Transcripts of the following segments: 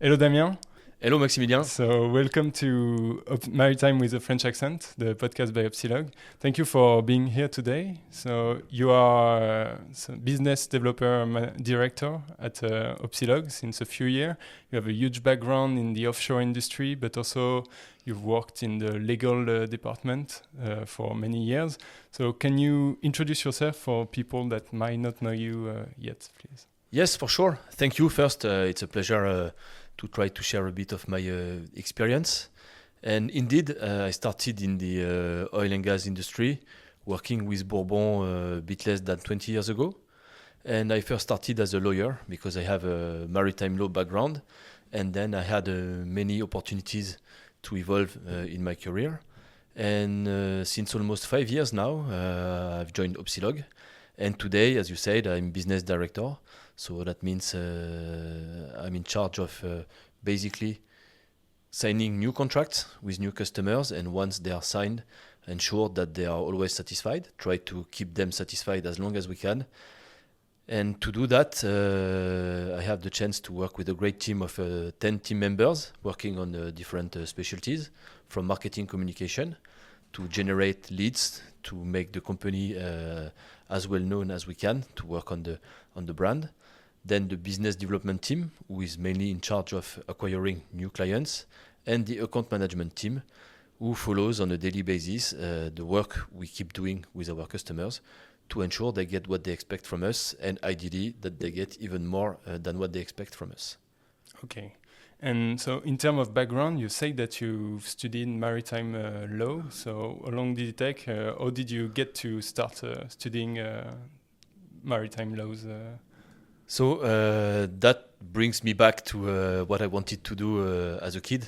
Hello, Damien. Hello, Maximilien. So, welcome to Maritime with a French Accent, the podcast by Opsealog. Thank you for being here today. So, you are business developer director at Opsealog since a few years. You have a huge background in the offshore industry, but also you've worked in the legal department for many years. So, can you introduce yourself for people that might not know you yet, please? Yes, for sure. Thank you. First, it's a pleasure to try to share a bit of my experience. And indeed, I started in the oil and gas industry, working with Bourbon a bit less than 20 years ago. And I first started as a lawyer because I have a maritime law background. And then I had many opportunities to evolve in my career. And since almost 5 years now, I've joined Opsealog. And today, as you said, I'm business director. So that means I'm in charge of basically signing new contracts with new customers, and once they are signed, ensure that they are always satisfied, try to keep them satisfied as long as we can. And to do that, I have the chance to work with a great team of 10 team members working on different specialties, from marketing communication to generate leads, to make the company as well known as we can, to work on the brand. Then the business development team, who is mainly in charge of acquiring new clients, and the account management team, who follows on a daily basis the work we keep doing with our customers to ensure they get what they expect from us, and ideally that they get even more than what they expect from us. Okay. And so in terms of background, you say that you studied maritime law. So along the tech, how did you get to start studying maritime laws? So that brings me back to what I wanted to do as a kid.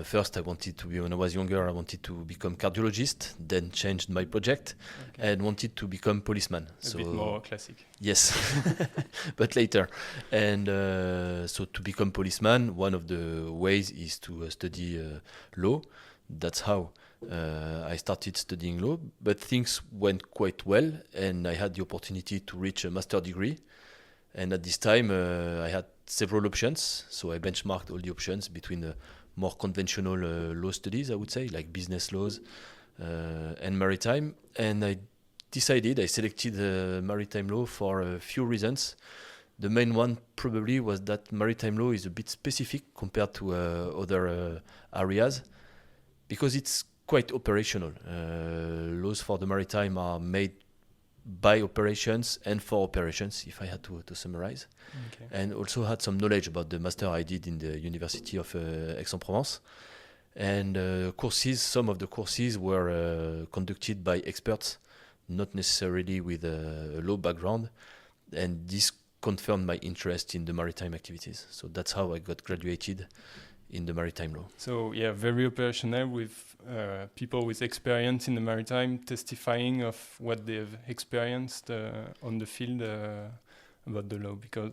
First, when I was younger, I wanted to become cardiologist, then changed my project and wanted to become policeman. A bit more classic. Yes, but later. And so to become policeman, one of the ways is to study law. That's how I started studying law, but things went quite well and I had the opportunity to reach a master degree. And at this time, I had several options. So I benchmarked all the options between more conventional law studies, I would say, like business laws and maritime. And I selected maritime law for a few reasons. The main one probably was that maritime law is a bit specific compared to other areas because it's quite operational. Laws for the maritime are made by operations and for operations, if I had to summarize. Okay. And also had some knowledge about the master I did in the University of Aix-en-Provence. And some of the courses were conducted by experts, not necessarily with a law background. And this confirmed my interest in the maritime activities. So that's how I got graduated in the maritime law. So yeah, very operational with people with experience in the maritime testifying of what they've experienced on the field about the law, because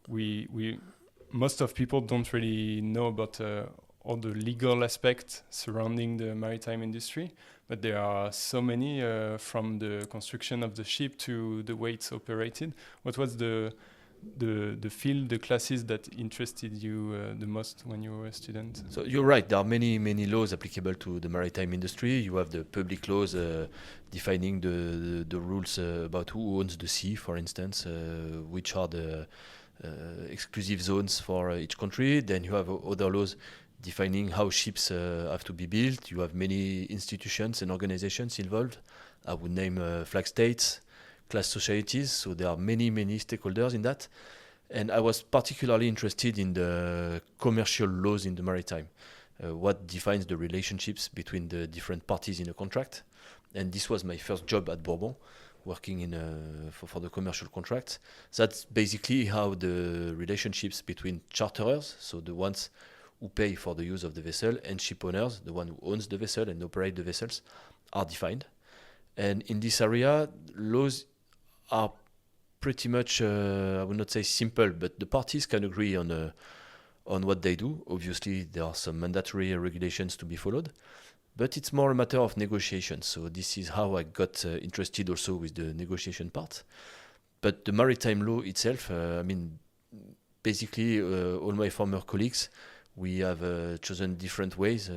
we most of people don't really know about all the legal aspects surrounding the maritime industry, but there are so many from the construction of the ship to the way it's operated. What was the field, the classes that interested you the most when you were a student? So you're right, there are many laws applicable to the maritime industry. You have the public laws defining the rules about who owns the sea, for instance, which are the exclusive zones for each country. Then you have other laws defining how ships have to be built. You have many institutions and organizations involved. I would name flag states, class societies, so there are many stakeholders in that. And I was particularly interested in the commercial laws in the maritime, what defines the relationships between the different parties in a contract. And this was my first job at Bourbon, working for the commercial contracts. That's basically how the relationships between charterers, so the ones who pay for the use of the vessel, and ship owners, the one who owns the vessel and operate the vessels, are defined. And in this area, laws are pretty much, I would not say simple, but the parties can agree on what they do. Obviously, there are some mandatory regulations to be followed, but it's more a matter of negotiation. So this is how I got interested also with the negotiation part. But the maritime law itself, basically all my former colleagues, we have chosen different ways,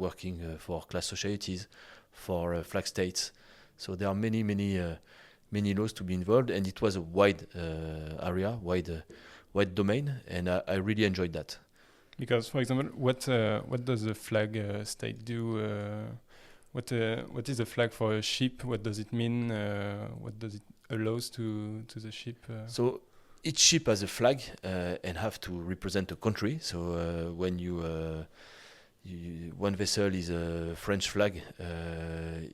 working for class societies, for flag states. So there are many laws to be involved, and it was a wide area, wide domain, and I really enjoyed that. Because, for example, what does a flag state do? What is a flag for a ship? What does it mean? What does it allows to the ship? So each ship has a flag and have to represent a country. So when one vessel is a French flag,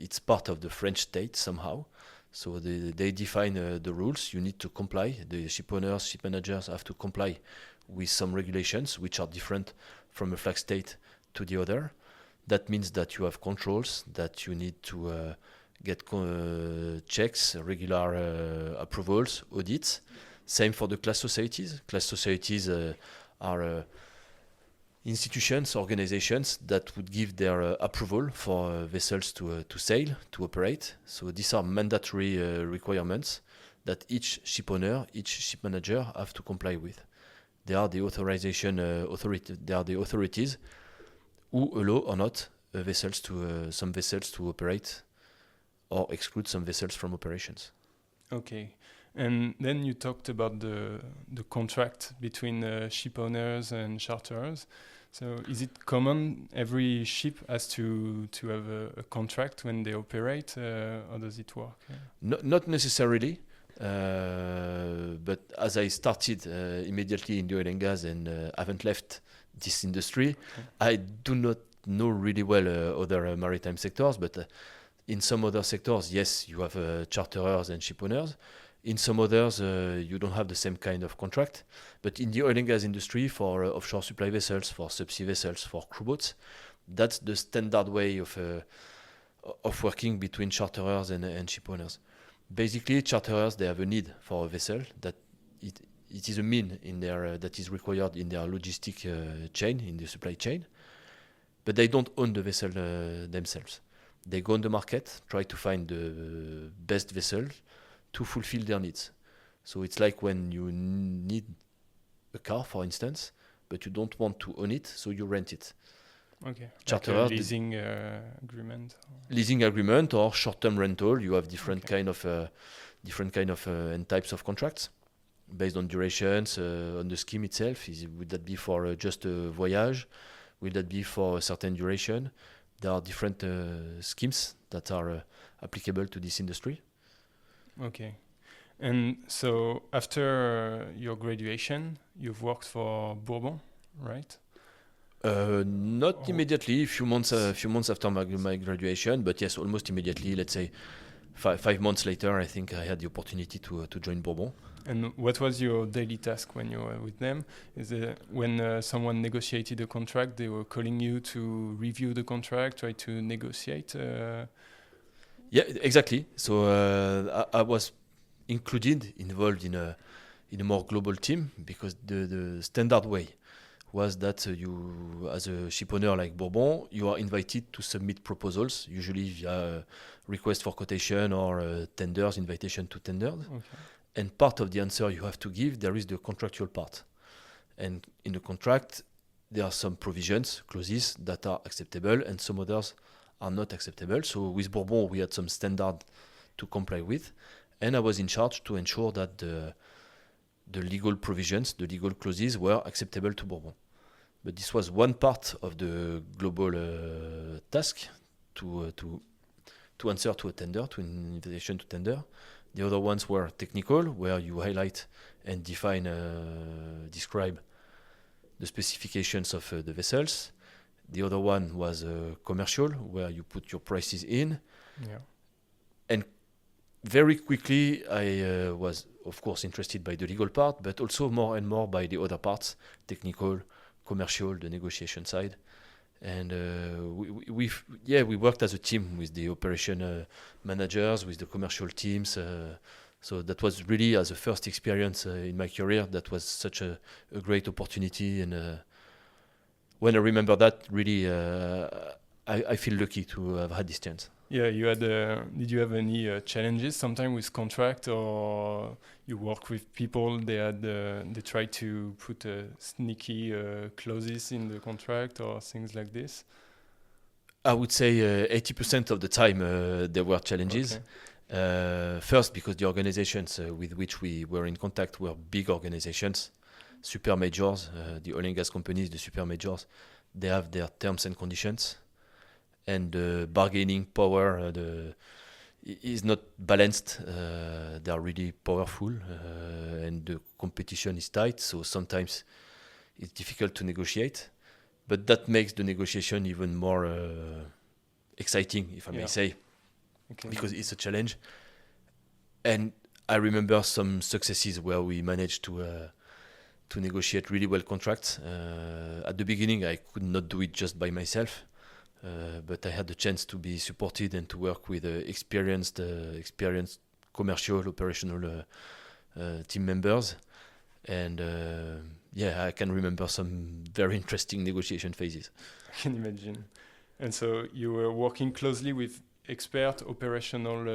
it's part of the French state somehow. So they define the rules. You need to comply. The ship owners, ship managers have to comply with some regulations which are different from a flag state to the other. That means that you have controls, that you need to get checks, regular approvals, audits. Same for the class societies. Class societies are institutions, organizations that would give their approval for vessels to sail, to operate. So these are mandatory requirements that each ship owner, each ship manager have to comply with. They are the authorization authority. They are the authorities who allow or not some vessels to operate, or exclude some vessels from operations. Okay. And then you talked about the contract between ship owners and charterers. So is it common every ship has to have a contract when they operate? How does it work? Not necessarily, but as I started immediately in the oil and gas and haven't left this industry, I do not know really well other maritime sectors, but in some other sectors, yes, you have charterers and ship owners. In some others, you don't have the same kind of contract. But in the oil and gas industry, for offshore supply vessels, for subsea vessels, for crew boats, that's the standard way of working between charterers and ship owners. Basically, charterers, they have a need for a vessel that it is a mean in their that is required in their logistic chain, in the supply chain. But they don't own the vessel themselves. They go on the market, try to find the best vessel to fulfill their needs. So it's like when you need a car, for instance, but you don't want to own it, so you rent it. Okay. Charterers, like a leasing agreement. Leasing agreement or short-term rental. You have different kind of and types of contracts based on durations, on the scheme itself. Would that be for just a voyage? Will that be for a certain duration? There are different schemes that are applicable to this industry. Okay. And so after your graduation, you've worked for Bourbon, right? Not immediately. A few months after my graduation, but yes, almost immediately. Let's say 5 months later, I think I had the opportunity to join Bourbon. And what was your daily task when you were with them? Is it when someone negotiated a contract, they were calling you to review the contract, try to negotiate? Yeah, exactly. So I was involved in a more global team, because the standard way was that you, as a ship owner like Bourbon, you are invited to submit proposals, usually via request for quotation or tenders, invitation to tenders. Okay. And part of the answer you have to give, there is the contractual part. And in the contract, there are some provisions, clauses that are acceptable, and some others are not acceptable. So with Bourbon, we had some standard to comply with. And I was in charge to ensure that the legal provisions, the legal clauses were acceptable to Bourbon. But this was one part of the global task to answer to a tender, to an invitation to tender. The other ones were technical, where you highlight and define, describe the specifications of the vessels. The other one was commercial, where you put your prices in. Yeah. And very quickly, I was, of course, interested by the legal part, but also more and more by the other parts, technical, commercial, the negotiation side. And we worked as a team with the operation managers, with the commercial teams. So that was really, as a first experience in my career, that was such a great opportunity. And when I remember that, really, I feel lucky to have had this chance. Yeah, you had. Did you have any challenges sometimes with contract, or you work with people? They try to put sneaky clauses in the contract or things like this. I would say 80% of the time there were challenges. Okay. First, because the organizations with which we were in contact were big organizations, super majors, the oil and gas companies, the super majors, they have their terms and conditions, and the bargaining power is not balanced. They are really powerful, and the competition is tight, so sometimes it's difficult to negotiate. But that makes the negotiation even more exciting, if I may say, Okay. because it's a challenge. And I remember some successes where we managed to negotiate really well contracts. At the beginning, I could not do it just by myself, but I had the chance to be supported and to work with experienced commercial, operational team members. And I can remember some very interesting negotiation phases. I can imagine. And so you were working closely with expert operational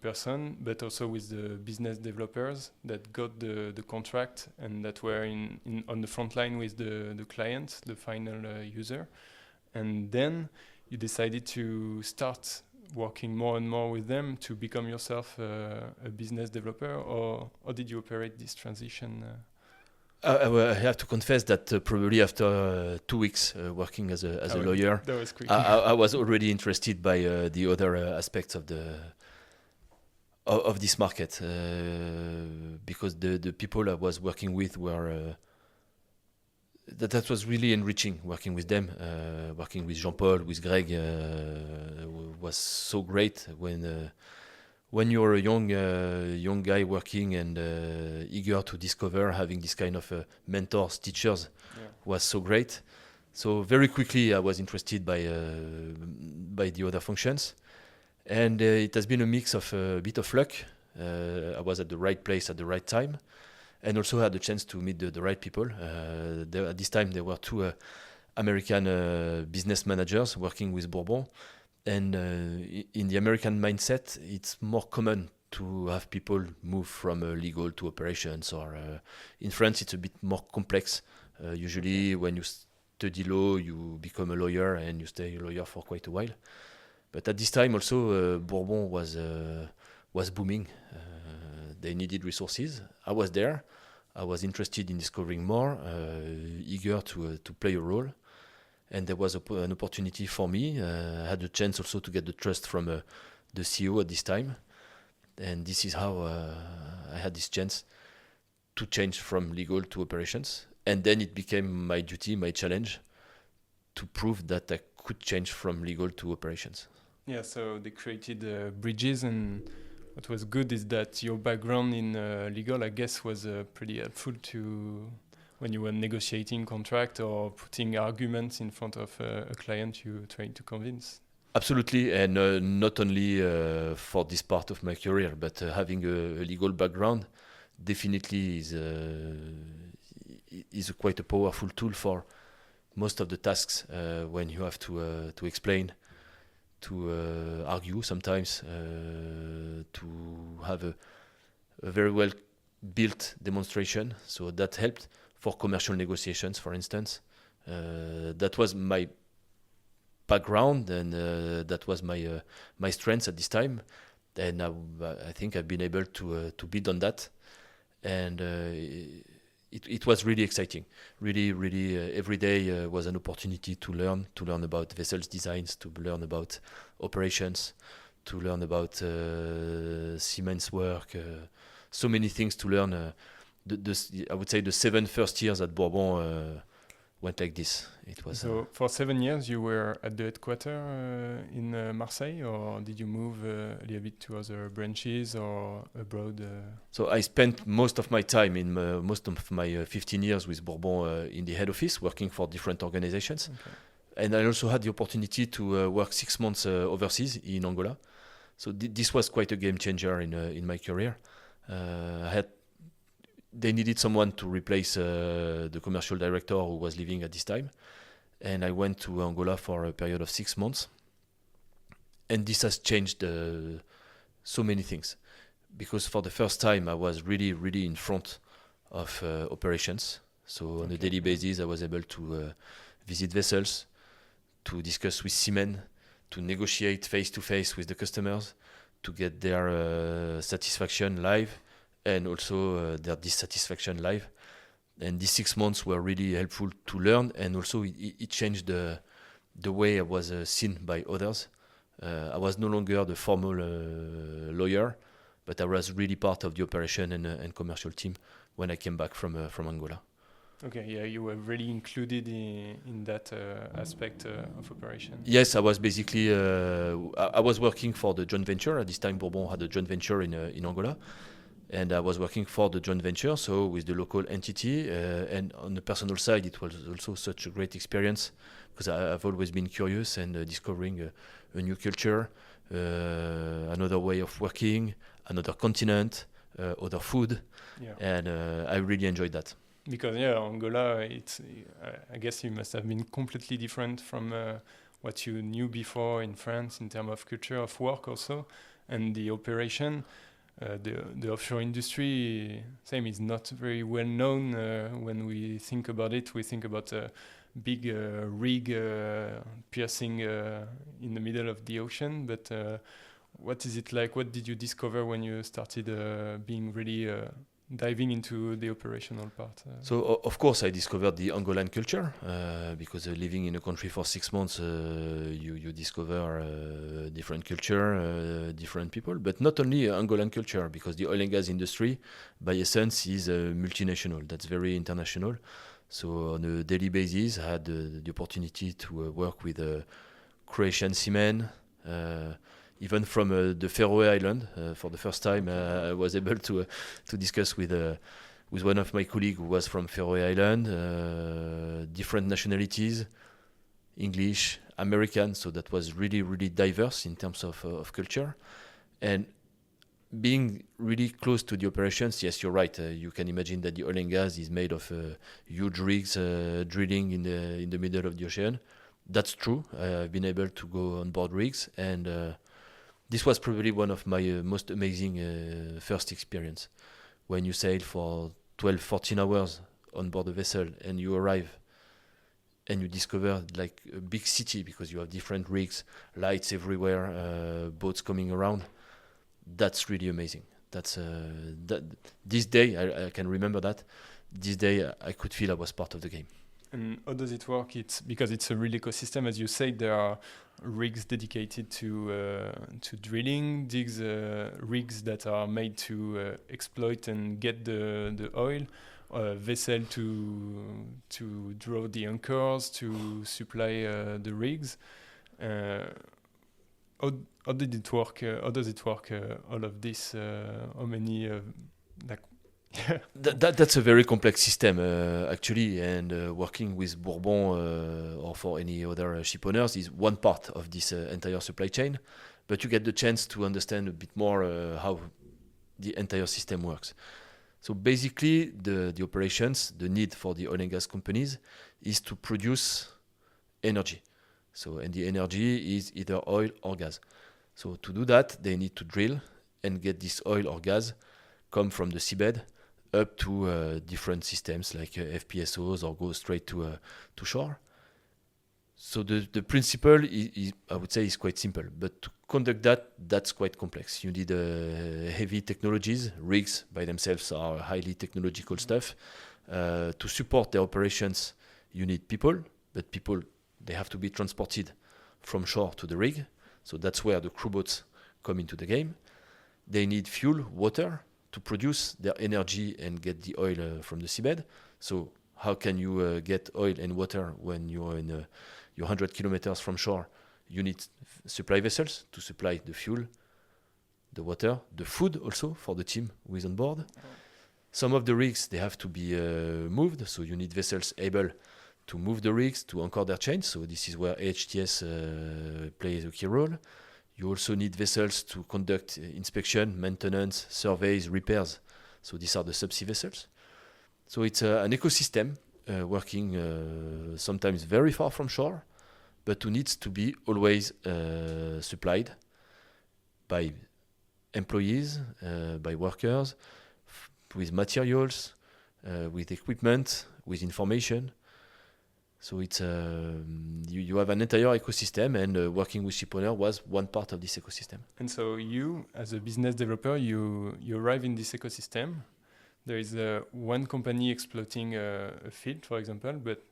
person, but also with the business developers that got the contract and that were on the front line with the client, the final user. And then you decided to start working more and more with them to become yourself a business developer, or did you operate this transition? I have to confess that probably after 2 weeks working as a lawyer, that was quick. I was already interested by the other aspects of this market, because the people I was working with were that was really enriching. Working with them, working with Jean-Paul, with Greg, was so great when you're a young guy working and eager to discover, having this kind of mentors, teachers, was so great. So very quickly I was interested by the other functions, and it has been a mix of a bit of luck. I was at the right place at the right time, and also had the chance to meet the right people. At this time there were two American business managers working with Bourbon. And in the American mindset, it's more common to have people move from legal to operations, or in France, it's a bit more complex. Usually, when you study law, you become a lawyer and you stay a lawyer for quite a while. But at this time, also, Bourbon was booming. They needed resources. I was there. I was interested in discovering more, eager to play a role. And there was an opportunity for me. I had the chance also to get the trust from the CEO at this time. And this is how I had this chance to change from legal to operations. And then it became my duty, my challenge, to prove that I could change from legal to operations. Yeah, so they created bridges, and what was good is that your background in legal, I guess, was pretty helpful to when you were negotiating contract or putting arguments in front of a client you trying to convince. Absolutely, and not only for this part of my career, but having a legal background definitely is quite a powerful tool for most of the tasks when you have to explain, to argue sometimes, to have a very well built demonstration. So that helped for commercial negotiations, for instance. That was my background, and that was my strengths at this time. And I think I've been able to build on that. And it was really exciting. Really, every day was an opportunity to learn about vessels designs, to learn about operations, to learn about Siemens work. So many things to learn. I would say the 7 first years at Bourbon went like this. It was so for 7 years you were at the headquarters in Marseille, or did you move a little bit to other branches or abroad? So I spent most of my time in most of my 15 years with Bourbon in the head office, working for different organizations. Okay. And I also had the opportunity to work 6 months overseas in Angola. So this was quite a game changer in my career. They needed someone to replace the commercial director who was leaving at this time. And I went to Angola for a period of 6 months. And this has changed so many things, because for the first time I was really in front of operations. So on a daily basis I was able to visit vessels, to discuss with seamen, to negotiate face to face with the customers, to get their satisfaction live and also their dissatisfaction live. And these 6 months were really helpful to learn, and also it changed the way I was seen by others. I was no longer the formal lawyer, but I was really part of the operation and commercial team when I came back from Angola. Okay, yeah, you were really included in that aspect of operation. Yes, I was basically I was working for the joint venture. At this time, Bourbon had a joint venture in Angola, and I was working for the joint venture, so with the local entity. And on the personal side, it was also such a great experience, because I've always been curious and discovering a new culture, another way of working, another continent, other food, and I really enjoyed that. Because Angola, I guess it must have been completely different from what you knew before in France in terms of culture of work also, and the operation. The offshore industry, same, is not very well known. When we think about it, we think about a big rig piercing in the middle of the ocean. But what is it like? What did you discover when you started being really diving into the operational part? So of course I discovered the Angolan culture, because living in a country for 6 months, you discover different culture, different people, but not only Angolan culture, because the oil and gas industry by essence is multinational. That's very international. So on a daily basis I had the opportunity to work with Croatian seamen, even from the Faroe Island. For the first time, I was able to discuss with one of my colleagues who was from Faroe Island, different nationalities, English, American. So that was really diverse in terms of culture. And being really close to the operations, yes, you're right. You can imagine that the oil and gas is made of huge rigs drilling in the middle of the ocean. That's true. I've been able to go on board rigs, and this was probably one of my most amazing first experience. When you sail for 12, 14 hours on board a vessel and you arrive and you discover like a big city, because you have different rigs, lights everywhere, boats coming around. That's really amazing. That's this day I can remember that. This day I could feel I was part of the game. And how does it work? It's because it's a real ecosystem, as you say. There are rigs dedicated to drilling, rigs that are made to exploit and get the oil, vessel to draw the anchors, to supply the rigs. How did it work? How does it work? All of this? How many That's a very complex system, actually, and working with Bourbon or for any other ship owners is one part of this entire supply chain, but you get the chance to understand a bit more how the entire system works. So basically, the operations, the need for the oil and gas companies is to produce energy. So, and the energy is either oil or gas. So to do that, they need to drill and get this oil or gas come from the seabed up to different systems like FPSOs, or go straight to shore. So the principle is, I would say, is quite simple, but to conduct that's quite complex. You need heavy technologies. Rigs by themselves are highly technological stuff. To support the operations, you need people, but people, they have to be transported from shore to the rig. So that's where the crew boats come into the game. They need fuel, water, to produce their energy and get the oil from the seabed. So how can you get oil and water when you're you're 100 kilometers from shore? You need supply vessels to supply the fuel, the water, the food also for the team who is on board. Some of the rigs, they have to be moved, so you need vessels able to move the rigs, to anchor their chains. So this is where AHTS plays a key role. You also need vessels to conduct inspection, maintenance, surveys, repairs. So these are the subsea vessels. So it's an ecosystem working sometimes very far from shore, but who needs to be always supplied by employees, by workers, with materials, with equipment, with information. So it's you have an entire ecosystem, and working with shipowner was one part of this ecosystem. And so you, as a business developer, you arrive in this ecosystem. There is one company exploiting a field, for example, but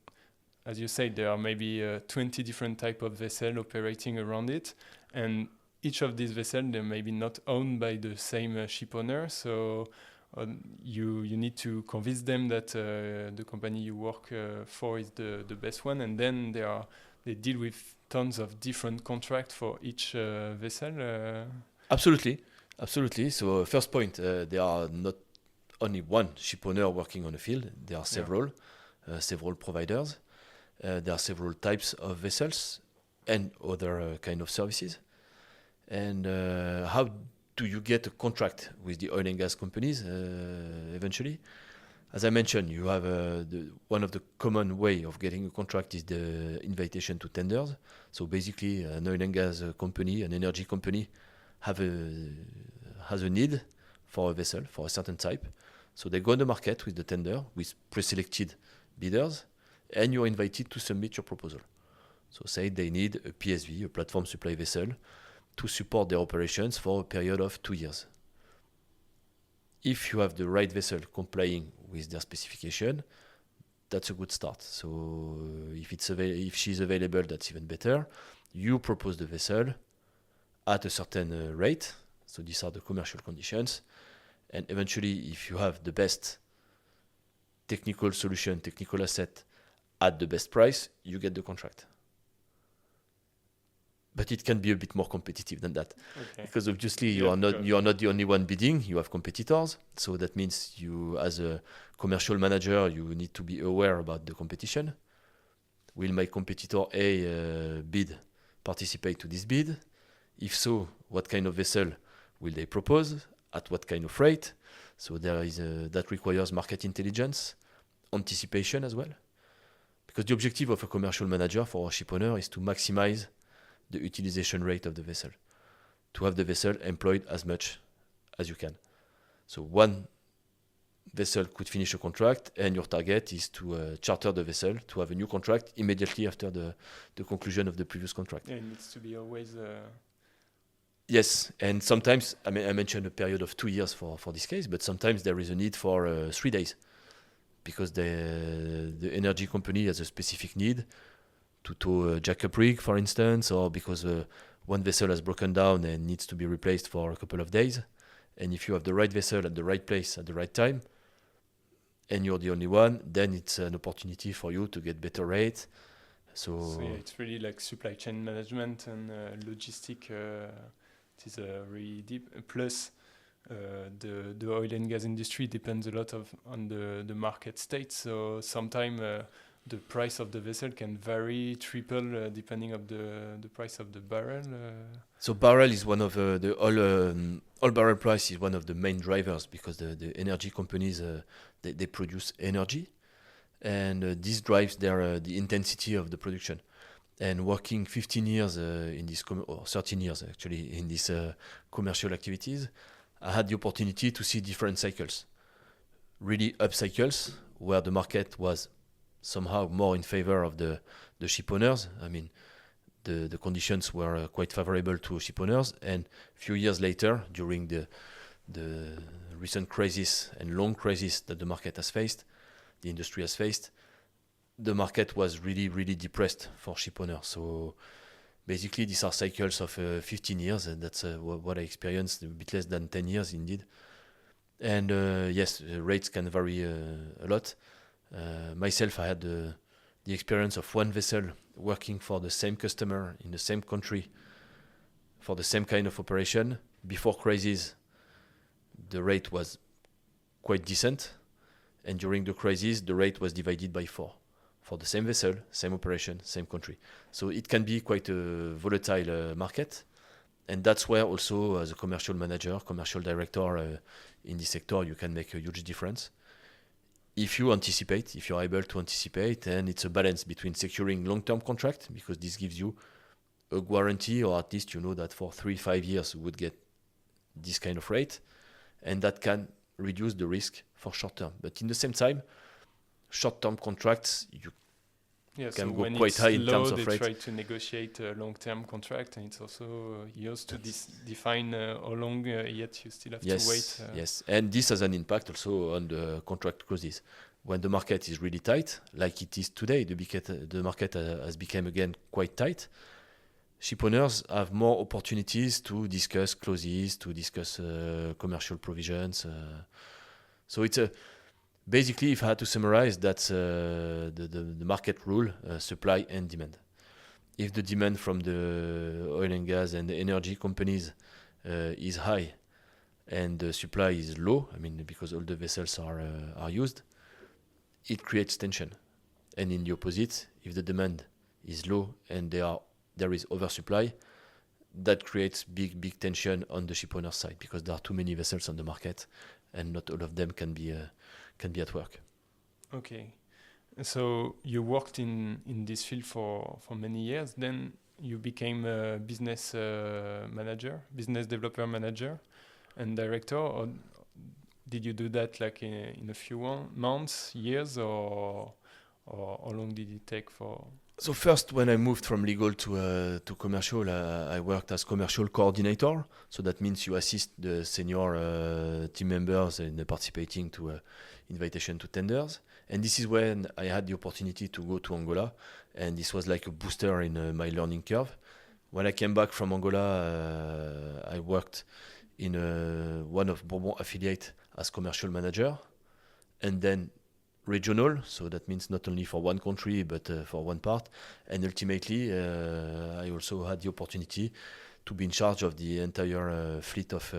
as you say, there are maybe 20 different type of vessels operating around it, and each of these vessels, they're maybe not owned by the same ship owner. So you need to convince them that the company you work for is the best one, and then they deal with tons of different contracts for each vessel. Absolutely. So first point, there are not only one ship owner working on a field. There are several providers. There are several types of vessels and other kind of services. And how do you get a contract with the oil and gas companies eventually? As I mentioned, you have one of the common way of getting a contract is the invitation to tenders. So basically, an oil and gas company, an energy company, has a need for a vessel, for a certain type. So they go on the market with the tender, with pre-selected bidders, and you're invited to submit your proposal. So say they need a PSV, a platform supply vessel, to support their operations for a period of 2 years. If you have the right vessel complying with their specification, that's a good start. So if she's available, that's even better. You propose the vessel at a certain rate. So these are the commercial conditions. And eventually, if you have the best technical solution, technical asset at the best price, you get the contract. But it can be a bit more competitive than that, because obviously you are not the only one bidding. You have competitors, so that means you, as a commercial manager, you need to be aware about the competition. Will my competitor A participate to this bid? If so, what kind of vessel will they propose? At what kind of rate? So there is that requires market intelligence, anticipation as well, because the objective of a commercial manager for a ship owner is to maximize the utilization rate of the vessel, to have the vessel employed as much as you can. So one vessel could finish a contract, and your target is to charter the vessel to have a new contract immediately after the conclusion of the previous contract. Yeah, it needs to be always... Yes, and sometimes, I mentioned a period of 2 years for this case, but sometimes there is a need for 3 days, because the energy company has a specific need to tow a jackup rig, for instance, or because one vessel has broken down and needs to be replaced for a couple of days. And if you have the right vessel at the right place at the right time, and you're the only one, then it's an opportunity for you to get better rate. So yeah, it's really like supply chain management and logistic. It is really deep. Plus, the oil and gas industry depends a lot on the market state. So sometimes the price of the vessel can vary, triple, depending on the price of the barrel. So barrel is one of the oil barrel price is one of the main drivers, because the energy companies they produce energy, and this drives the intensity of the production. And working 15 years in this or 13 years actually in these commercial activities, I had the opportunity to see different cycles. Really up cycles where the market was somehow more in favor of the ship owners. I mean, the conditions were quite favorable to ship owners. And a few years later, during the recent crisis and long crisis that the market has faced, the industry has faced, the market was really, really depressed for ship owners. So basically, these are cycles of 15 years, and that's what I experienced, a bit less than 10 years indeed. And yes, rates can vary a lot. Myself, I had the experience of one vessel working for the same customer in the same country for the same kind of operation. Before crisis, the rate was quite decent, and during the crisis, the rate was divided by 4 for the same vessel, same operation, same country. So it can be quite a volatile market, and that's where also as a commercial manager, commercial director in this sector, you can make a huge difference. if you anticipate, if you're able to anticipate, and it's a balance between securing long-term contract, because this gives you a guarantee, or at least you know that for 3-5 years you would get this kind of rate, and that can reduce the risk for short term. But in the same time, short-term contracts, you can go quite high in terms of rate. They try to negotiate a long-term contract, and it's also used to define how long, yet you still have to wait. Yes, and this has an impact also on the contract clauses. When the market is really tight, like it is today, the market has become again quite tight. Ship owners have more opportunities to discuss clauses, to discuss commercial provisions. So it's basically, if I had to summarize, that's the market rule, supply and demand. If the demand from the oil and gas and the energy companies is high and the supply is low, I mean, because all the vessels are used, it creates tension. And in the opposite, if the demand is low and there is oversupply, that creates big tension on the ship owner side, because there are too many vessels on the market and not all of them can be at work. Okay, so you worked in this field for many years. Then you became a business developer manager and director, or did you do that like in a few months, years, or how long did it take for? So first, when I moved from legal to commercial, I worked as commercial coordinator. So that means you assist the senior team members in participating to invitation to tenders. And this is when I had the opportunity to go to Angola. And this was like a booster in my learning curve. When I came back from Angola, I worked in one of Bourbon affiliate as commercial manager. And then regional, so that means not only for one country but for one part, and ultimately I also had the opportunity to be in charge of the entire fleet of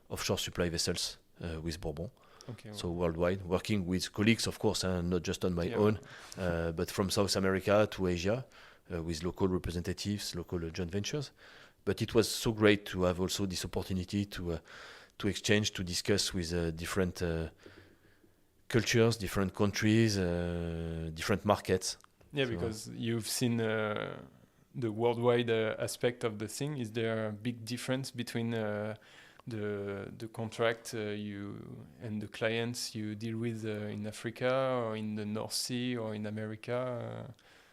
offshore supply vessels with Bourbon. Okay, so worldwide, working with colleagues, of course, not just on my own, but from South America to Asia, with local representatives, local joint ventures. But it was so great to have also this opportunity to exchange, to discuss with different cultures, different countries, different markets. Yeah, so because you've seen the worldwide aspect of the thing. Is there a big difference between the contract you and the clients you deal with in Africa or in the North Sea or in America?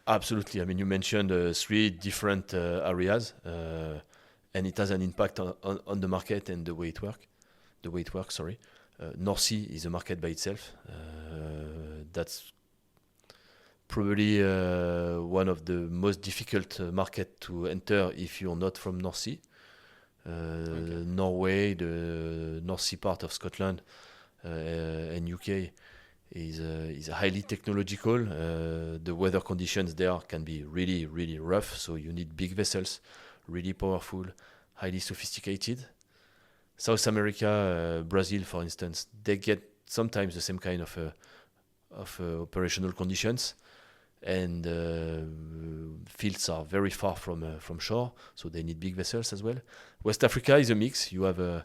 Absolutely. I mean, you mentioned 3 different areas, and it has an impact on the market and the way it works. Sorry. North Sea is a market by itself. That's probably one of the most difficult market to enter if you're not from North Sea. Okay. Norway, the North Sea part of Scotland and UK is highly technological. The weather conditions there can be really, really rough, so you need big vessels, really powerful, highly sophisticated. South America, Brazil, for instance, they get sometimes the same kind of operational conditions, and fields are very far from shore, so they need big vessels as well. West Africa is a mix. You have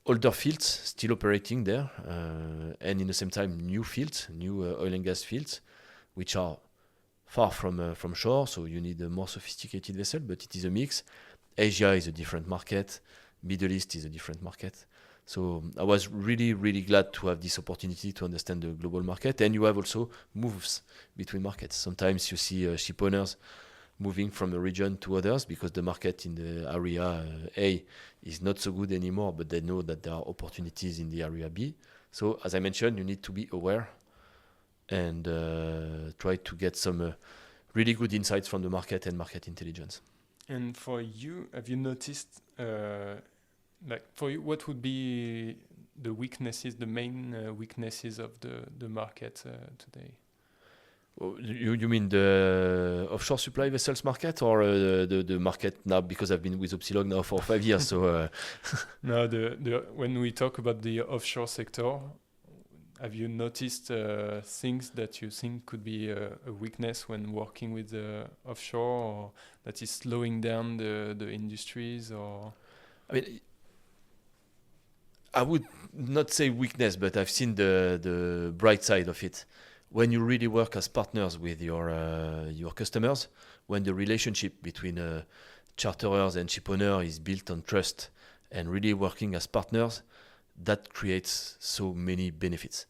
older fields still operating there, and in the same time new fields, new oil and gas fields, which are far from shore, so you need a more sophisticated vessel, but it is a mix. Asia is a different market. Middle East is a different market. So I was really, really glad to have this opportunity to understand the global market. And you have also moves between markets. Sometimes you see ship owners moving from a region to others because the market in the area A is not so good anymore, but they know that there are opportunities in the area B. So as I mentioned, you need to be aware and try to get some really good insights from the market and market intelligence. And for you, have you noticed, like for you, what would be the weaknesses, the main weaknesses of the market today? Well, you mean the offshore supply vessels market or the market now? Because I've been with Opsealog now for 5 years. So no, when we talk about the offshore sector, have you noticed things that you think could be a weakness when working with the offshore, or that is slowing down the industries? Or I mean, I would not say weakness, but I've seen the bright side of it. When you really work as partners with your customers, when the relationship between charterers and shipowner is built on trust and really working as partners, that creates so many benefits.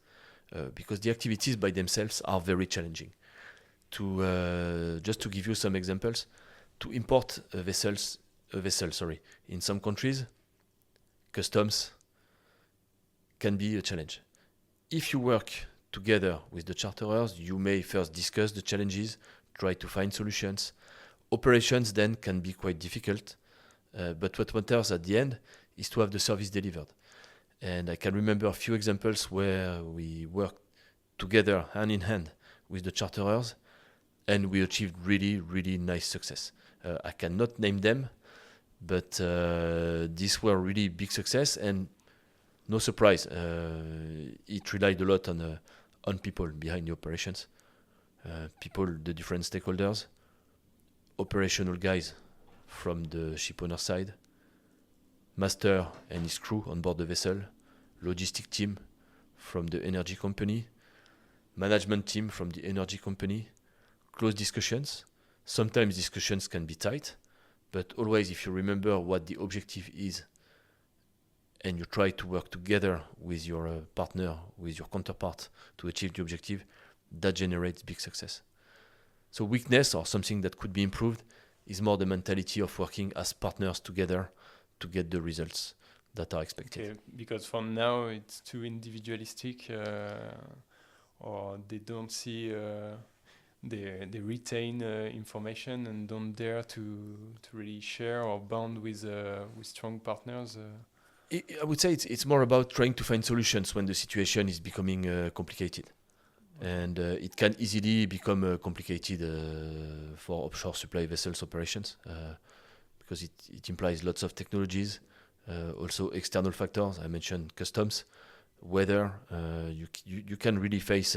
Because the activities by themselves are very challenging. Just to give you some examples, to import a vessel, in some countries, customs can be a challenge. If you work together with the charterers, you may first discuss the challenges, try to find solutions. Operations then can be quite difficult, but what matters at the end is to have the service delivered. And I can remember a few examples where we worked together hand in hand with the charterers and we achieved really, really nice success. I cannot name them, but these were really big success, and no surprise, it relied a lot on people behind the operations, people, the different stakeholders, operational guys from the shipowner side, master and his crew on board the vessel, logistic team from the energy company, management team from the energy company, close discussions. Sometimes discussions can be tight, but always if you remember what the objective is and you try to work together with your partner, with your counterpart to achieve the objective, that generates big success. So weakness or something that could be improved is more the mentality of working as partners together to get the results that are expected. Okay, because for now it's too individualistic, or they don't see, they retain information and don't dare to really share or bond with strong partners. I would say it's more about trying to find solutions when the situation is becoming complicated. And it can easily become complicated for offshore supply vessels operations because it implies lots of technologies, also external factors. I mentioned customs, weather. You can really face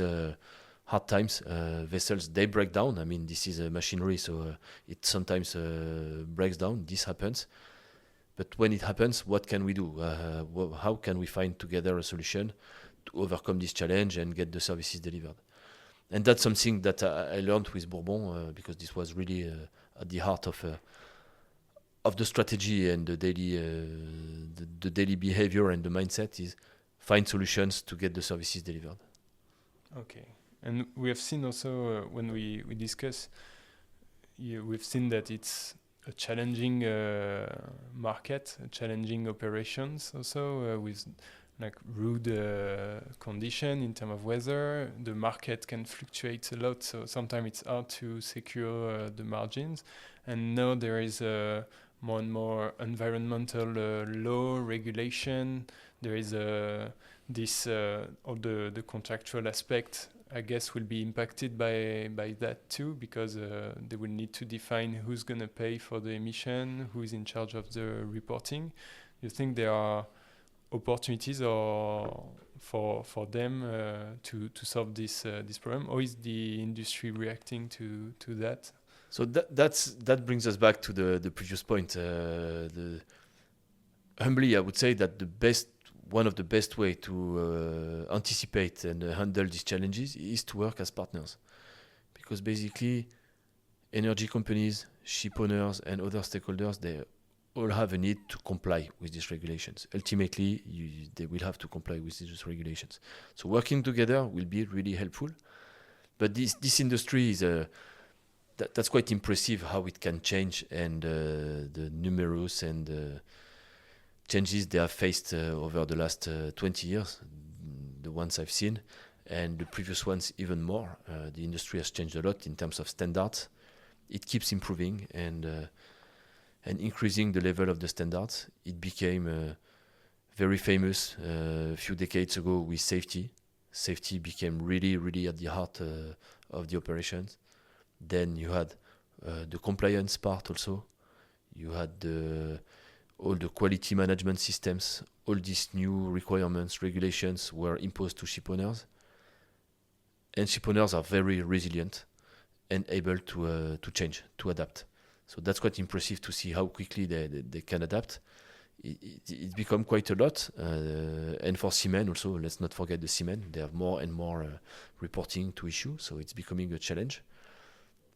hard times. Vessels, they break down. I mean, this is a machinery, so it sometimes breaks down. This happens. But when it happens, what can we do? How can we find together a solution to overcome this challenge and get the services delivered? And that's something that I learned with Bourbon because this was really at the heart of the strategy and the daily behavior and the mindset is find solutions to get the services delivered. Okay. And we have seen also when we discuss, we've seen that it's a challenging market, challenging operations also with like rude condition in terms of weather. The market can fluctuate a lot, so sometimes it's hard to secure the margins. And now there is more and more environmental law regulation. There is this all the contractual aspect, I guess, will be impacted by that too, because they will need to define who's going to pay for the emission, who is in charge of the reporting. You think there are opportunities or for them to solve this problem? Or is the industry reacting to that? So that brings us back to the previous point. Humbly, I would say that one of the best way to anticipate and handle these challenges is to work as partners, because basically energy companies, ship owners and other stakeholders, they all have a need to comply with these regulations. Ultimately, they will have to comply with these regulations. So working together will be really helpful. But this industry is that's quite impressive how it can change, and the numerous and changes they have faced over the last 20 years, the ones I've seen, and the previous ones even more. The industry has changed a lot in terms of standards. It keeps improving and increasing the level of the standards. It became very famous a few decades ago with safety. Safety became really, really at the heart of the operations. Then you had the compliance part also. You had all the quality management systems. All these new requirements, regulations were imposed to ship owners. And ship owners are very resilient and able to change, to adapt. So that's quite impressive to see how quickly they can adapt. It's become quite a lot. And for seamen also, let's not forget the seamen. They have more and more reporting to issue, so it's becoming a challenge.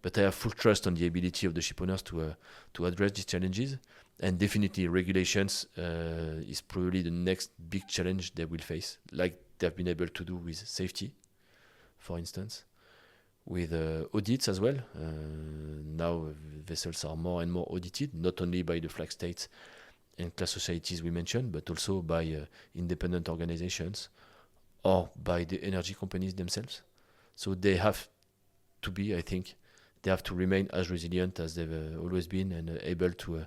But I have full trust on the ability of the ship owners to address these challenges. And definitely regulations is probably the next big challenge they will face, like they've been able to do with safety, for instance, with audits as well. Now vessels are more and more audited, not only by the flag states and class societies we mentioned, but also by independent organizations or by the energy companies themselves. So they have to be, I think, they have to remain as resilient as they've always been and able to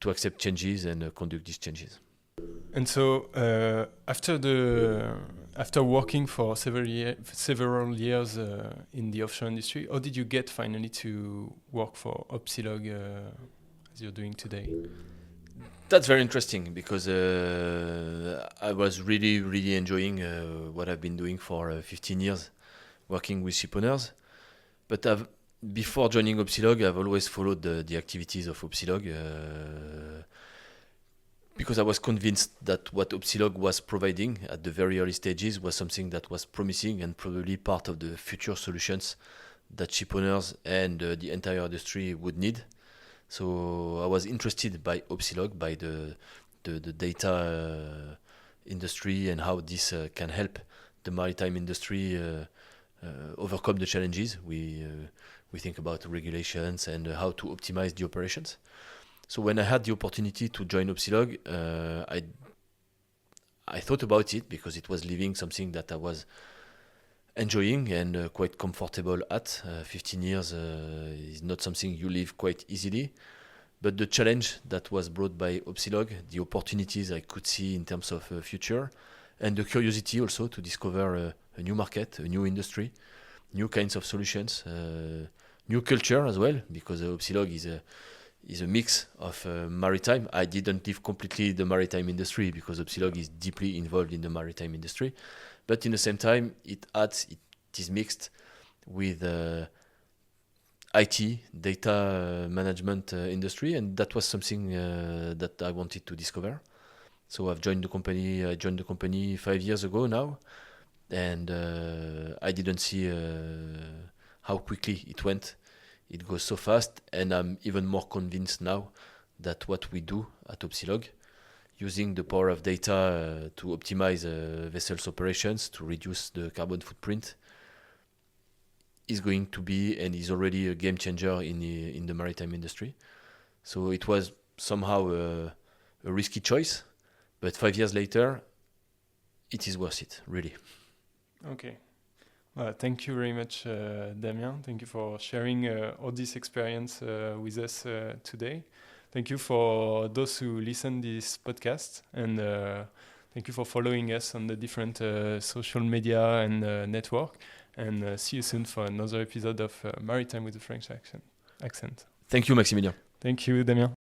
accept changes and conduct these changes. And so after working for several years in the offshore industry, how did you get finally to work for Opsealog as you're doing today? That's very interesting because I was really enjoying what I've been doing for 15 years, working with ship owners. But before joining Opsealog, I've always followed the activities of Opsealog because I was convinced that what Opsealog was providing at the very early stages was something that was promising and probably part of the future solutions that ship owners and the entire industry would need. So I was interested by Opsealog, by the data industry and how this can help the maritime industry overcome the challenges. We think about regulations and how to optimize the operations. So when I had the opportunity to join Opsealog, I thought about it because it was living something that I was enjoying and quite comfortable at. 15 years is not something you live quite easily. But the challenge that was brought by Opsealog, the opportunities I could see in terms of future, and the curiosity also to discover a new market, a new industry, new kinds of solutions, new culture as well, because Opsealog is a mix of maritime. I didn't leave completely the maritime industry because Opsealog is deeply involved in the maritime industry. But in the same time, it is mixed with IT, data management industry, and that was something that I wanted to discover. So I've joined the company. I joined the company 5 years ago now, and I didn't see how quickly it went. It goes so fast, and I'm even more convinced now that what we do at Opsealog, using the power of data to optimize vessels operations, to reduce the carbon footprint, is going to be and is already a game changer in the maritime industry. So it was somehow a risky choice, but 5 years later, it is worth it, really. Okay. Well, thank you very much, Damien. Thank you for sharing all this experience with us today. Thank you for those who listen this podcast, and thank you for following us on the different social media and network. And see you soon for another episode of Maritime with a French accent. Thank you, Maximilien. Thank you, Damien.